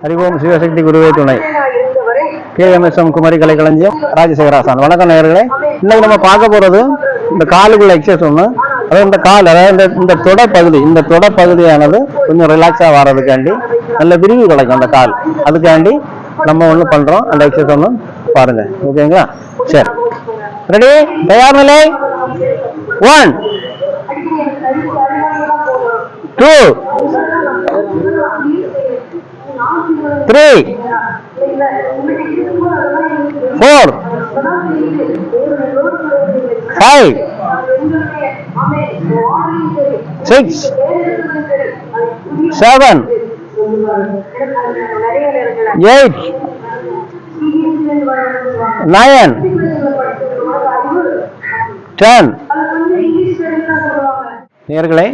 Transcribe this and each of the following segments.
அறிவோம் சிவசக்தி குருவே துணை. KMSM குமரி கலைக்களஞ்சியம் ராஜசேகராசான். வணக்கம் நேயர்களே. இன்னைக்கு நம்ம பார்க்க போறது இந்த காலுக்குள்ள எக்ஸசைஸ் ஒன்று. அதாவது இந்த கால், அதாவது இந்த தொட பகுதியானது கொஞ்சம் ரிலாக்ஸா வர்றதுக்காண்டி நல்ல விரிவு கிடைக்கும் அந்த கால். அதுக்காண்டி நம்ம ஒண்ணு பண்றோம். அந்த எக்ஸசைஸ் ஒன்று பாருங்க. ஓகேங்களா? சரி, ரெடி? தயார் நிலை. 1 2 3 4 5 6 7 8 9 10. நேயர்களே,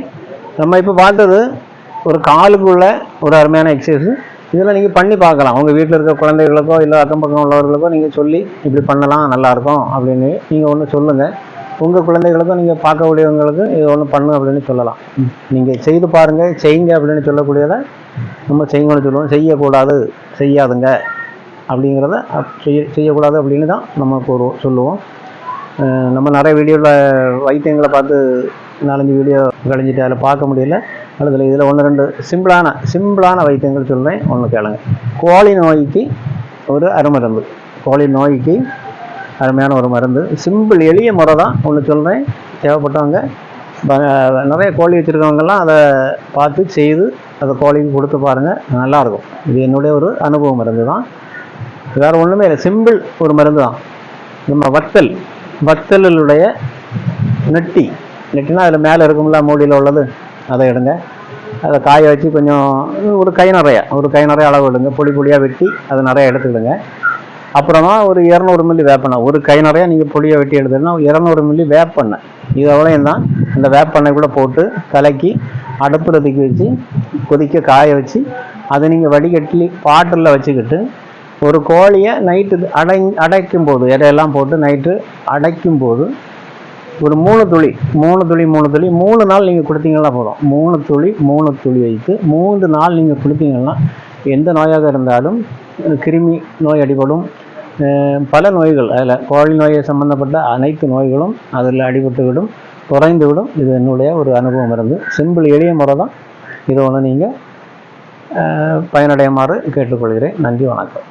நம்ம இப்போ பார்த்தது ஒரு காலுக்குள்ள ஒரு அருமையான எக்ஸசைஸ். இதெல்லாம் நீங்கள் பண்ணி பார்க்கலாம். உங்கள் வீட்டில் இருக்க குழந்தைகளுக்கோ இல்லை அக்கம் பக்கம் உள்ளவர்களுக்கோ நீங்கள் சொல்லி இப்படி பண்ணலாம் நல்லாயிருக்கும் அப்படின்னு நீங்கள் ஒன்று சொல்லுங்கள். உங்கள் குழந்தைகளுக்கும் நீங்கள் பார்க்கக்கூடியவங்களுக்கு இது ஒன்று பண்ணு அப்படின்னு சொல்லலாம். நீங்கள் செய்து பாருங்கள், செய்யுங்க அப்படின்னு சொல்லக்கூடியதை நம்ம செய்யுங்கன்னு சொல்லுவோம். செய்யக்கூடாது, செய்யாதுங்க அப்படிங்கிறத செய்யக்கூடாது அப்படின்னு தான் நம்ம சொல்லுவோம். நம்ம நிறைய வீடியோவில் வைத்தியங்களை பார்த்து 4-5 வீடியோ கழிஞ்சிட்டு அதில் பார்க்க முடியல. அதில் இதில் 1-2 சிம்பிளான வைத்தியங்கள் சொல்கிறேன், ஒன்று கேளுங்க. கோழி நோய்க்கு ஒரு அருமருந்து, கோழி நோய்க்கு அருமையான ஒரு மருந்து. சிம்பிள் எளிய முறை தான் ஒன்று சொல்கிறேன். தேவைப்பட்டவங்க நிறைய கோழி வச்சுருக்கவங்கெல்லாம் அதை பார்த்து செய்து அதை கோழிக்கு கொடுத்து பாருங்கள், நல்லாயிருக்கும். இது என்னுடைய ஒரு அனுபவ மருந்து தான், வேறு ஒன்றுமே இல்லை. சிம்பிள் ஒரு மருந்து தான். நம்ம வத்தலுடைய நெட்டினா அதில் மேலே இருக்கும்ல மூடியில் உள்ளது, அதை எடுங்க. அதை காய வச்சு கொஞ்சம் ஒரு கை நிறைய அளவு எடுங்க. பொடியாக வெட்டி அதை நிறைய எடுத்துக்கிடுங்க. அப்புறமா ஒரு 200 மில்லி வேப்பெண்ணெய், ஒரு கை நிறையா நீங்கள் பொடியாக வெட்டி எடுத்துக்கிட்டா 200 மில்லி வேப்பெண்ணெய். இது அவ்வளோயும் தான். அந்த வேப்பெண்ணெய் கூட போட்டு கலக்கி அடுப்பில் தூக்கி வச்சு கொதிக்க காய வச்சு அதை நீங்கள் வடிகட்டி பாட்டிலில் வச்சுக்கிட்டு ஒரு கோழியை நைட்டு அடைக்கும் போது, இடையெல்லாம் போட்டு நைட்டு அடைக்கும் போது ஒரு 3 துளி 3 நாள் நீங்கள் கொடுத்தீங்கன்னா போதும். 3 துளி வைத்து 3 நாள் நீங்கள் கொடுத்தீங்கன்னா எந்த நோயாக இருந்தாலும், கிருமி நோய் அடிபடும், பல நோய்கள், அதில் கோழி நோயை சம்பந்தப்பட்ட அனைத்து நோய்களும் அதில் அடிபட்டுவிடும், குறைந்துவிடும். இது என்னுடைய ஒரு அனுபவம் இருந்து சிம்பிள் எளிய முறை தான். இதை ஒன்று நீங்கள் பயனடையுமாறு கேட்டுக்கொள்கிறேன். நன்றி, வணக்கம்.